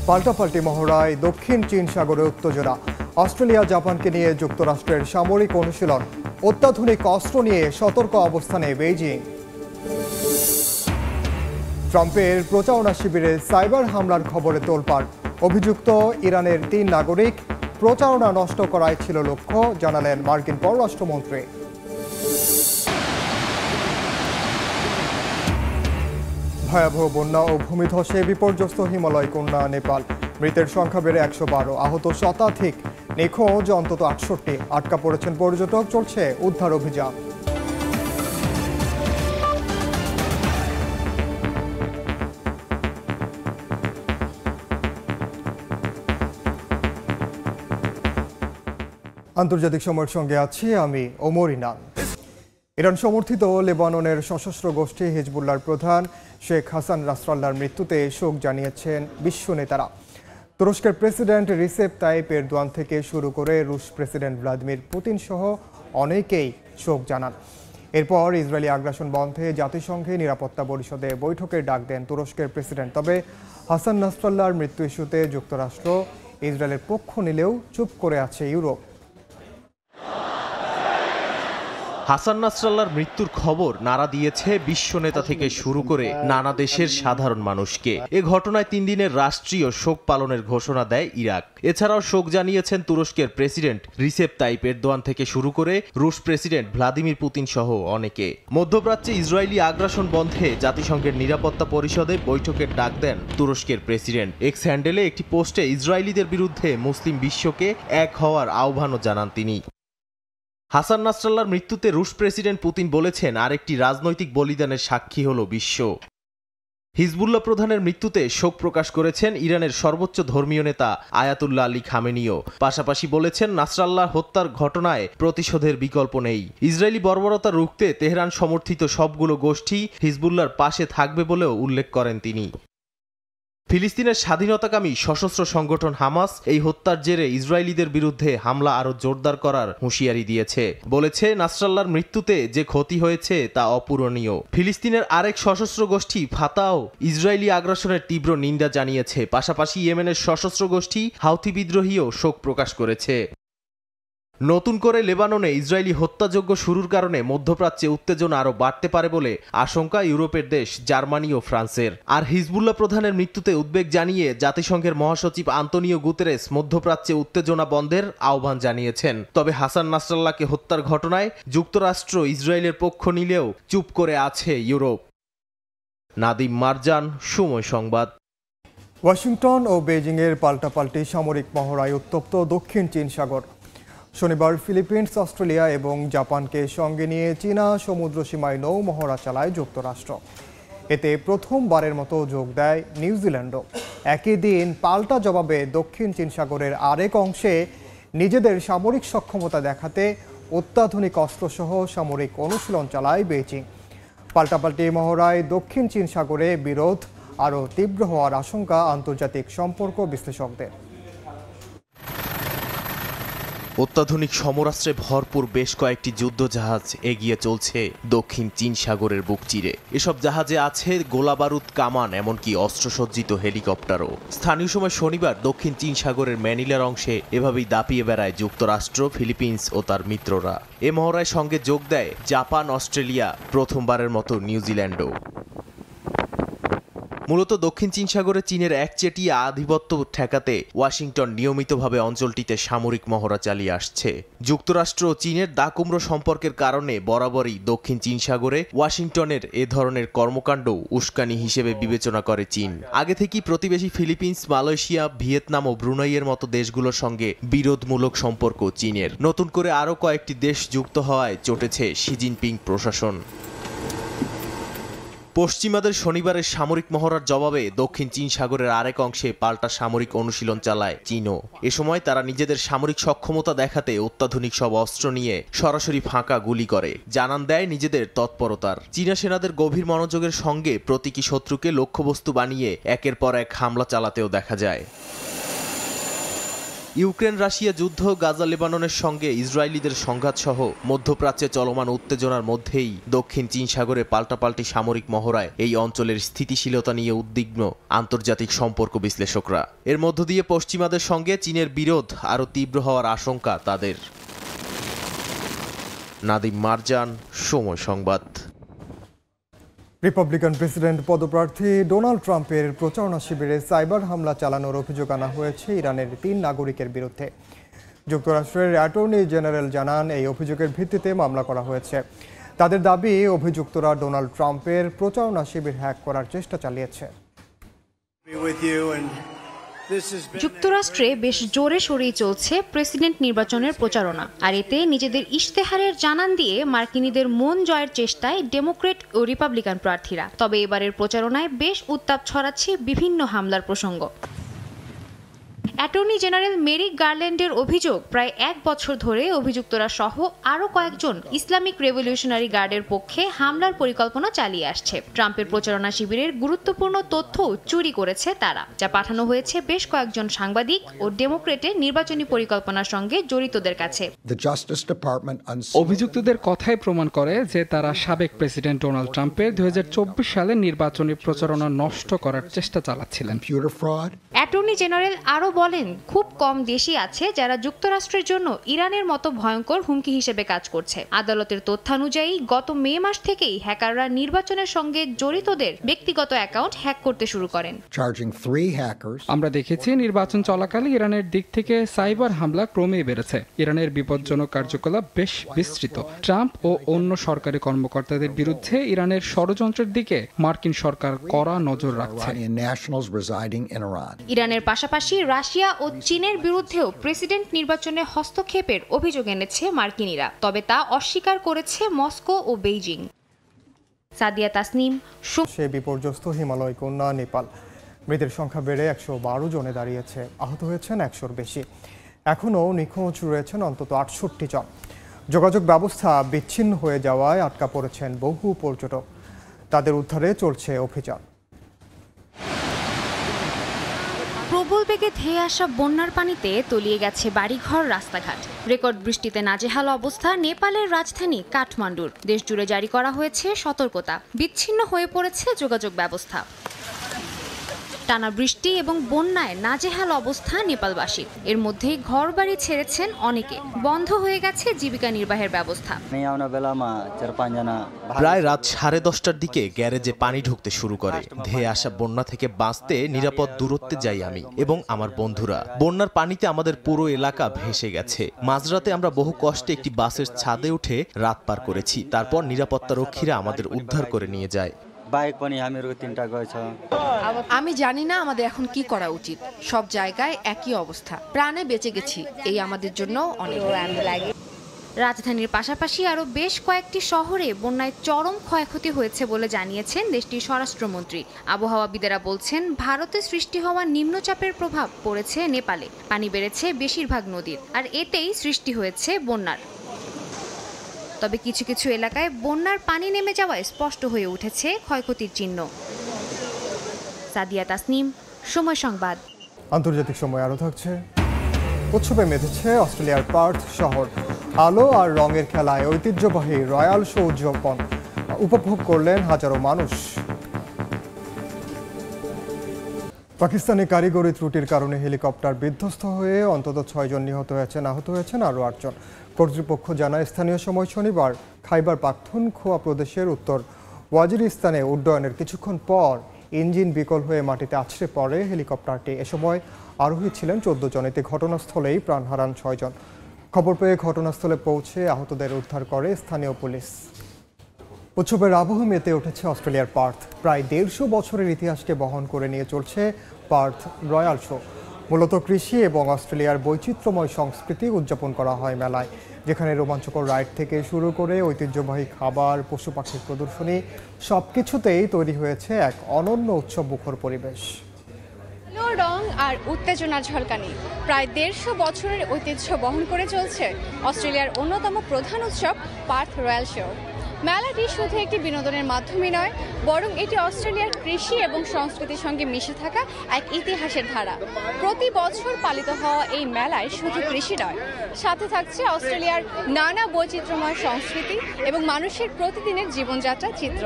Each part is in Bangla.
পাল্টাপাল্টি মহড়ায় দক্ষিণ চীন সাগরে উত্তেজনা। অস্ট্রেলিয়া জাপানকে নিয়ে যুক্তরাষ্ট্রের সামরিক অনুশীলন। অত্যাধুনিক অস্ত্র নিয়ে সতর্ক অবস্থানে বেইজিং। ট্রাম্পের প্রচারণা শিবিরে সাইবার হামলার খবরে তোলপাড়। অভিযুক্ত ইরানের 3 নাগরিক। প্রচারণা নষ্ট করাই ছিল লক্ষ্য, জানালেন মার্কিন পররাষ্ট্রমন্ত্রী। ভয়াবহ বন্যা ও ভূমিধসে বিপর্যস্ত হিমালয় কন্যা নেপাল। মৃতের সংখ্যা বেড়ে 112, আহত শতাধিক, নিখোঁজ অন্তত 68। আটকা পড়েছেন পর্যটক, চলছে উদ্ধার অভিযান। আন্তর্জাতিক সময়ের সঙ্গে আছি আমি ওমর ইনান। ইরান সমর্থিত লেবাননের সশস্ত্র গোষ্ঠী হিজবুল্লাহর প্রধান শেখ হাসান নাসরাল্লাহর মৃত্যুতে শোক জানিয়েছেন বিশ্ব নেতারা। তুরস্কের প্রেসিডেন্ট রিসেপ তাইপ এরদোয়ান থেকে শুরু করে রুশ প্রেসিডেন্ট ভ্লাদিমির পুতিন সহ অনেকেই শোক জানান। এরপর ইসরায়েলি আগ্রাসন বন্ধে জাতিসংঘে নিরাপত্তা পরিষদে বৈঠকের ডাক দেন তুরস্কের প্রেসিডেন্ট। তবে হাসান নাসরাল্লাহর মৃত্যু ইস্যুতে যুক্তরাষ্ট্র ইসরায়েলের পক্ষ নিলেও চুপ করে আছে ইউরোপ। হাসান নাসরাল্লাহর মৃত্যুর খবর নাড়া দিয়েছে বিশ্ব নেতা থেকে শুরু করে নানা দেশের সাধারণ মানুষকে। এ ঘটনায় 3 দিনের রাষ্ট্রীয় শোক পালনের ঘোষণা দেয় ইরাক। এছাড়াও শোক জানিয়েছেন তুরস্কের প্রেসিডেন্ট রিসেপ তাইপ এরদোয়ান থেকে শুরু করে রুশ প্রেসিডেন্ট ভ্লাদিমির পুতিন সহ অনেকে। মধ্যপ্রাচ্যে ইসরায়েলি আগ্রাসন বন্ধে জাতিসংঘের নিরাপত্তা পরিষদে বৈঠকের ডাক দেন তুরস্কের প্রেসিডেন্ট। এক্স হ্যান্ডেলে একটি পোস্টে ইসরায়েলিদের বিরুদ্ধে মুসলিম বিশ্বকে এক হওয়ার আহ্বানও জানান তিনি। হাসান নাসরাল্লাহর মৃত্যুতে রুশ প্রেসিডেন্ট পুতিন বলেছেন, আরেকটি রাজনৈতিক বলিদানের সাক্ষী হল বিশ্ব। হিজবুল্লাহ প্রধানের মৃত্যুতে শোক প্রকাশ করেছেন ইরানের সর্বোচ্চ ধর্মীয় নেতা আয়াতুল্লাহ আলী খামেনিও। পাশাপাশি বলেছেন, নাসরাল্লাহ হত্যার ঘটনায় প্রতিশোধের বিকল্প নেই। ইসরায়েলি বর্বরতা রুখতে তেহরান সমর্থিত সবগুলো গোষ্ঠী হিজবুল্লাহর পাশে থাকবে বলেও উল্লেখ করেন তিনি। ফিলিস্তিনের স্বাধীনতাকামী সশস্ত্র সংগঠন হামাস এই হত্যার জেরে ইসরায়েলিদের বিরুদ্ধে হামলা আরও জোরদার করার হুঁশিয়ারি দিয়েছে। বলেছে, নাসরাল্লাহর মৃত্যুতে যে ক্ষতি হয়েছে তা অপূরণীয়। ফিলিস্তিনের আরেক সশস্ত্র গোষ্ঠী ফাতাও ইসরায়েলি আগ্রাসনের তীব্র নিন্দা জানিয়েছে। পাশাপাশি ইয়েমেনের সশস্ত্র গোষ্ঠী হাউথি বিদ্রোহীও শোক প্রকাশ করেছে। নতুন করে লেবাননে ইসরায়েলি হত্যাযজ্ঞ শুরুর কারণে মধ্যপ্রাচ্যে উত্তেজনা আরও বাড়তে পারে বলে আশঙ্কা ইউরোপের দেশ জার্মানি ও ফ্রান্সের। আর হিজবুল্লাহ প্রধানের মৃত্যুতে উদ্বেগ জানিয়ে জাতিসংঘের মহাসচিব আন্তোনিও গুতেরেস মধ্যপ্রাচ্যে উত্তেজনা বন্ধের আহ্বান জানিয়েছেন। তবে হাসান নাসরাল্লাহকে হত্যার ঘটনায় যুক্তরাষ্ট্র ইসরায়েলের পক্ষ নিলেও চুপ করে আছে ইউরোপ। নাদিম মারজান, সময় সংবাদ। ওয়াশিংটন ও বেইজিংয়ের পাল্টাপাল্টি সামরিক মহড়ায় উত্তপ্ত দক্ষিণ চীন সাগর। শনিবার ফিলিপিন্স, অস্ট্রেলিয়া এবং জাপানকে সঙ্গে নিয়ে চীনা সমুদ্র সীমায় নৌ মহড়া চালায় যুক্তরাষ্ট্র। এতে প্রথমবারের মতো যোগ দেয় নিউজিল্যান্ডও। একই দিন পাল্টা জবাবে দক্ষিণ চীন সাগরের আরেক অংশে নিজেদের সামরিক সক্ষমতা দেখাতে অত্যাধুনিক অস্ত্রসহ সামরিক অনুশীলন চালায় বেইজিং। পাল্টাপাল্টি মহড়ায় দক্ষিণ চীন সাগরে বিরোধ আরও তীব্র হওয়ার আশঙ্কা আন্তর্জাতিক সম্পর্ক বিশ্লেষকদের। অত্যাধুনিক সমরাস্ত্রে ভরপুর বেশ কয়েকটি যুদ্ধজাহাজ এগিয়ে চলছে দক্ষিণ চীন সাগরের বুক চিরে। এসব জাহাজে আছে গোলাবারুদ, কামান, এমনকি অস্ত্রসজ্জিত হেলিকপ্টারও। স্থানীয় সময় শনিবার দক্ষিণ চীন সাগরের ম্যানিলার অংশে এভাবেই দাপিয়ে বেড়ায় যুক্তরাষ্ট্র, ফিলিপিন্স ও তার মিত্ররা। এ মহড়ায় সঙ্গে যোগ দেয় জাপান, অস্ট্রেলিয়া, প্রথমবারের মতো নিউজিল্যান্ডও। মূলত দক্ষিণ চীন সাগরে চীনের একচেটিয়া আধিপত্য ঠেকাতে ওয়াশিংটন নিয়মিতভাবে অঞ্চলটিতে সামরিক মহড়া চালিয়ে আসছে। যুক্তরাষ্ট্র ও চীনের দাকুম্র সম্পর্কের কারণে বরাবরই দক্ষিণ চীন সাগরে ওয়াশিংটনের এ ধরনের কর্মকাণ্ড উস্কানি হিসেবে বিবেচনা করে চীন। আগে থেকেই প্রতিবেশী ফিলিপিন্স, মালয়েশিয়া, ভিয়েতনাম ও ব্রুনাইয়ের মতো দেশগুলোর সঙ্গে বিরোধমূলক সম্পর্ক চীনের। নতুন করে আরও কয়েকটি দেশ যুক্ত হওয়ায় চটেছে শি জিনপিং প্রশাসন। পশ্চিমাদের শনিবারের সামরিক মহড়ার জবাবে দক্ষিণ চীন সাগরের আরেক অংশে পাল্টা সামরিক অনুশীলন চালায় চীনও। এ সময় তারা নিজেদের সামরিক সক্ষমতা দেখাতে অত্যাধুনিক সব অস্ত্র নিয়ে সরাসরি ফাঁকা গুলি করে, জানান দেয় নিজেদের তৎপরতার। চীনা সেনাদের গভীর মনোযোগের সঙ্গে প্রতীকী শত্রুকে লক্ষ্যবস্তু বানিয়ে একের পর এক হামলা চালাতেও দেখা যায়। ইউক্রেন রাশিয়া যুদ্ধ, গাজা লেবাননের সঙ্গে ইসরায়েলিদের সংঘাত সহ মধ্যপ্রাচ্যে চলমান উত্তেজনার মধ্যেই দক্ষিণ চীন সাগরে পাল্টাপাল্টি সামরিক মহড়ায় এই অঞ্চলের স্থিতিশীলতা নিয়ে উদ্বিগ্ন আন্তর্জাতিক সম্পর্ক বিশ্লেষকরা। এর মধ্য দিয়ে পশ্চিমাদের সঙ্গে চীনের বিরোধ আরও তীব্র হওয়ার আশঙ্কা তাদের। নাদিম মারজান, সময় সংবাদ। রিপাবলিকান প্রেসিডেন্ট পদপ্রার্থী ডোনাল্ড ট্রাম্পের প্রচারণা শিবিরে সাইবার হামলা চালানোর অভিযোগ আনা হয়েছে ইরানের 3 নাগরিকের বিরুদ্ধে। যুক্তরাষ্ট্রের অ্যাটর্নি জেনারেল জানান, এই অভিযোগের ভিত্তিতে মামলা করা হয়েছে। তাদের দাবি, অভিযুক্তরা ডোনাল্ড ট্রাম্পের প্রচারণা শিবির হ্যাক করার চেষ্টা চালিয়েছে। যুক্তরাষ্ট্রে বেশ জোরে সরেই চলছে প্রেসিডেন্ট নির্বাচনের প্রচারণা, আর এতে নিজেদের ইশতেহারের জানান দিয়ে মার্কিনীদের মন জয়ের চেষ্টায় ডেমোক্রেট ও রিপাবলিকান প্রার্থীরা। তবে এবারের প্রচারণায় বেশ উত্তাপ ছড়াচ্ছে বিভিন্ন হামলার প্রসঙ্গ। অ্যাটর্নি জেনারেল মেরিক গারল্যান্ডের অভিযোগ, প্রায় 1 বছর ধরে অভিযুক্তরা সহ আরও কয়েকজন ইসলামিক রেভলিউশনারি গার্ডের পক্ষে হামলার পরিকল্পনা চালিয়ে আসছে। ট্রাম্পের প্রচারণা শিবিরের গুরুত্বপূর্ণ তথ্য চুরি করেছে তারা, যা পাঠানো হয়েছে বেশ কয়েকজন সাংবাদিক ও ডেমোক্রেটের নির্বাচনী পরিকল্পনার সঙ্গে জড়িতদের কাছে। অভিযুক্তদের কথাই প্রমাণ করে যে তারা সাবেক প্রেসিডেন্ট ডোনাল্ড ট্রাম্পের 2024 সালের নির্বাচনী প্রচারণা নষ্ট করার চেষ্টা চালাচ্ছিলেন। অ্যাটর্নি জেনারেল আরও বলেন, খুব কম দেশই আছে যারা যুক্তরাষ্ট্রের জন্য ইরানের মতো ভয়ঙ্কর হুমকি হিসেবে কাজ করছে। আদালতের তথ্যানুযায়ী গত মে মাস থেকেই হ্যাকাররা নির্বাচনের সঙ্গে জড়িতদের ব্যক্তিগত অ্যাকাউন্ট হ্যাক করতে শুরু করেন। আমরা দেখেছি নির্বাচন চলাকালে ইরানের দিক থেকে সাইবার হামলা ক্রমেই বেড়েছে। ইরানের বিপজ্জনক কার্যকলাপ বেশ বিস্তৃত। ট্রাম্প ও অন্য সরকারি কর্মকর্তাদের বিরুদ্ধে ইরানের ষড়যন্ত্রের দিকে মার্কিন সরকার কড়া নজর রাখছে। ইরানের পাশাপাশি রাশিয়া ও চীনের বিরুদ্ধেও প্রেসিডেন্ট নির্বাচনে হস্তক্ষেপের অভিযোগ এনেছে মার্কিনীরা, তবে তা অস্বীকার করেছে মস্কো ও বেইজিং। সাদিয়া তাসনিম, সে বিপর্যস্ত হিমালয় কন্যা নেপাল। মৃতের সংখ্যা বেড়ে 112 জনে দাঁড়িয়েছে। আহত হয়েছেন 100-র বেশি। এখনও নিখোঁজ রয়েছেন অন্তত 68 জন। যোগাযোগ ব্যবস্থা বিচ্ছিন্ন হয়ে যাওয়ায় আটকা পড়েছেন বহু পর্যটক। তাদের উদ্ধারে চলছে অভিযান। প্রবল বেগে ধেয়ে আসা বন্যার পানিতে তলিয়ে গেছে বাড়িঘর, রাস্তাঘাট। রেকর্ড বৃষ্টিতে নাজেহাল অবস্থা নেপালের রাজধানী কাঠমান্ডুর। দেশজুড়ে জারি করা হয়েছে সতর্কতা। বিচ্ছিন্ন হয়ে পড়েছে যোগাযোগ ব্যবস্থা। টানা বৃষ্টি এবং বন্যায় নাজেহাল অবস্থা নেপালবাসীর। এর মধ্যেই ঘরবাড়ি ছেড়েছেন অনেকে। বন্ধ হয়ে গেছে জীবিকা নির্বাহের ব্যবস্থা। প্রায় রাত 10:30টার দিকে গ্যারেজে পানি ঢুকতে শুরু করে। ধেয়ে আসা বন্যা থেকে বাঁচতে নিরাপদ দূরত্বে যাই আমি এবং আমার বন্ধুরা। বন্যার পানিতে আমাদের পুরো এলাকা ভেসে গেছে। মাঝরাতে আমরা বহু কষ্টে একটি বাসের ছাদে উঠে রাত পার করেছি। তারপর নিরাপত্তা রক্ষীরা আমাদের উদ্ধার করে নিয়ে যায়। আমি জানি না আমাদের এখন কি করা উচিত। সব জায়গায় একই অবস্থা। প্রাণে বেঁচে গেছি, এই আমাদের জন্য অনেক। রাজধানীর পাশাপাশি আরও বেশ কয়েকটি শহরে বন্যায় চরম ক্ষয়ক্ষতি হয়েছে বলে জানিয়েছেন দেশটির স্বরাষ্ট্রমন্ত্রী। আবহাওয়াবিদেরা বলছেন, ভারতে সৃষ্টি হওয়া নিম্নচাপের প্রভাব পড়েছে নেপালে। পানি বেড়েছে বেশিরভাগ নদীর, আর এতেই সৃষ্টি হয়েছে বন্যার। তবে কিছু কিছু এলাকায় বন্যার পানি নেমে যাওয়ায় স্পষ্ট হয়ে উঠেছে ক্ষয়ক্ষতির চিহ্ন। সাদিয়া তাসনিম, সময় সংবাদ। আন্তর্জাতিক সময় আরও থাকছে। উৎসবে মেতেছে অস্ট্রেলিয়ার পার্থ শহর। আলো আর রঙের খেলায় ঐতিহ্যবাহী রয়্যাল শো উদযাপন উপভোগ করলেন হাজারো মানুষ। পাকিস্তানি কারিগরি ত্রুটির কারণে হেলিকপ্টার বিধ্বস্ত হয়ে অন্তত 6 জন নিহত হয়েছেন। আহত হয়েছেন আরও 8 জন। কর্তৃপক্ষ জানায়, স্থানীয় সময় শনিবার খাইবার পাখতুনখোয়া প্রদেশের উত্তর ওয়াজিরিস্তানে উড্ডয়নের কিছুক্ষণ পর ইঞ্জিন বিকল হয়ে মাটিতে আছড়ে পড়ে হেলিকপ্টারটি। এ সময় আরোহী ছিলেন 14 জন। এতে ঘটনাস্থলেই প্রাণ হারান 6 জন। খবর পেয়ে ঘটনাস্থলে পৌঁছে আহতদের উদ্ধার করে স্থানীয় পুলিশ। উৎসবের আবহ মেতে উঠেছে অস্ট্রেলিয়ার পার্থ। প্রায় 150 বছরের ইতিহাসকে বহন করে নিয়ে চলছে পার্থ রয়্যাল শো। মূলত কৃষি এবং অস্ট্রেলিয়ার বৈচিত্র্যময় সংস্কৃতি উদযাপন করা হয় মেলায়, যেখানে রোমাঞ্চকর রাইড থেকে শুরু করে ঐতিহ্যবাহী খাবার, পশু পাখির প্রদর্শনী, সবকিছুতেই তৈরি হয়েছে এক অনন্য উৎসব মুখর পরিবেশ। রং আর উত্তেজনা ঝলকানি প্রায় 150 বছরের ঐতিহ্য বহন করে চলছে অস্ট্রেলিয়ার অন্যতম প্রধান উৎসব পার্থ রয়্যাল শো। মেলাটি শুধু একটি বিনোদনের মাধ্যমই নয়, বরং এটি অস্ট্রেলিয়ার কৃষি এবং সংস্কৃতির সঙ্গে মিশে থাকা এক ইতিহাসের ধারা। প্রতি বছর পালিত হওয়া এই মেলায় শুধু কৃষি নয়, সাথে থাকছে অস্ট্রেলিয়ার নানা বৈচিত্র্যময় সংস্কৃতি এবং মানুষের প্রতিদিনের জীবনযাত্রার চিত্র।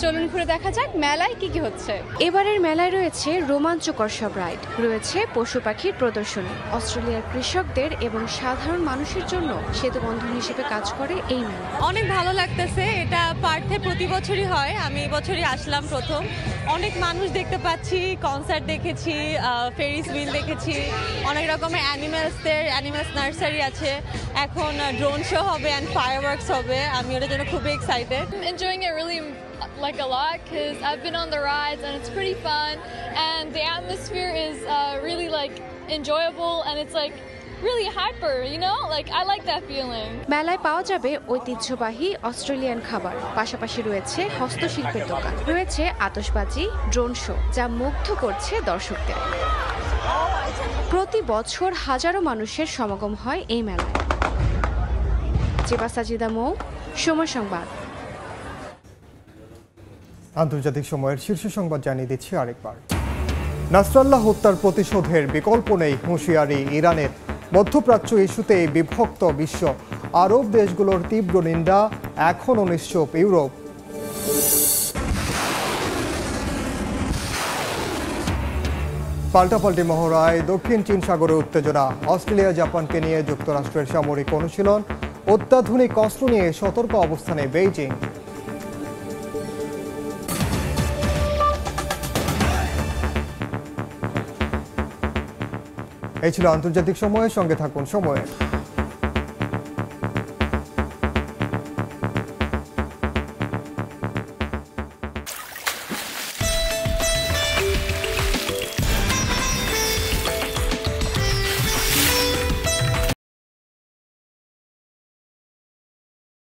চলুন ঘুরে দেখা যাক মেলায় কি কি হচ্ছে। এবারের মেলায় রয়েছে রোমাঞ্চকর সব রাইড, রয়েছে পশু পাখির প্রদর্শনী। অস্ট্রেলিয়ার কৃষকদের এবং সাধারণ মানুষের জন্য সেতুবন্ধন হিসেবে কাজ করে এই মেলা। অনেক ভালো লাগতেছে। এটা পার্থে প্রতি বছরই হয়, আমি এই বছরই আসলাম প্রথম। অনেক মানুষ দেখতে পাচ্ছি, কনসার্ট দেখেছি, ফেরিস হুইল দেখেছি, অনেক রকমের অ্যানিমালস নার্সারি আছে, এখন ড্রোন শো হবে অ্যান্ড ফায়ারওয়ার্কস হবে। আমি ওটার জন্য খুবই excited. Enjoying it really like a lot because I've been on the rides and it's pretty fun and the atmosphere is really like enjoyable and it's like really hyper, you know? Like I like that feeling. মেলায় পাওয়া যাবে ঐতিহ্যবাহী অস্ট্রেলিয়ান খাবার, পাশাপাশি রয়েছে হস্তশিল্পের দোকান, রয়েছে আতশবাজি, ড্রোন শো, যা মুগ্ধ করছে দর্শকদের। প্রতি বছর হাজারো মানুষের সমাগম হয় এই মেলায়। জেবা সাজিদা মৌ, সময় সংবাদ। আন্তর্জাতিক সময়ের শীর্ষ সংবাদ জানিয়ে দিচ্ছি আরেকবার। নাসরাল্লাহ হত্যার প্রতিশোধের বিকল্প নেই হুঁশিয়ারি ইরানের। মধ্যপ্রাচ্য ইস্যুতে বিভক্ত বিশ্ব, আরব দেশগুলোর তীব্র নিন্দা, এখনও নিশ্চুপ ইউরোপ। পাল্টাপাল্টি মহড়ায় দক্ষিণ চীন সাগরে উত্তেজনা। অস্ট্রেলিয়া জাপানকে নিয়ে যুক্তরাষ্ট্রের সামরিক অনুশীলন, অত্যাধুনিক অস্ত্র নিয়ে সতর্ক অবস্থানে বেইজিং। এই ছিল আন্তর্জাতিক সময়ের সঙ্গে থাকুন সময়ের।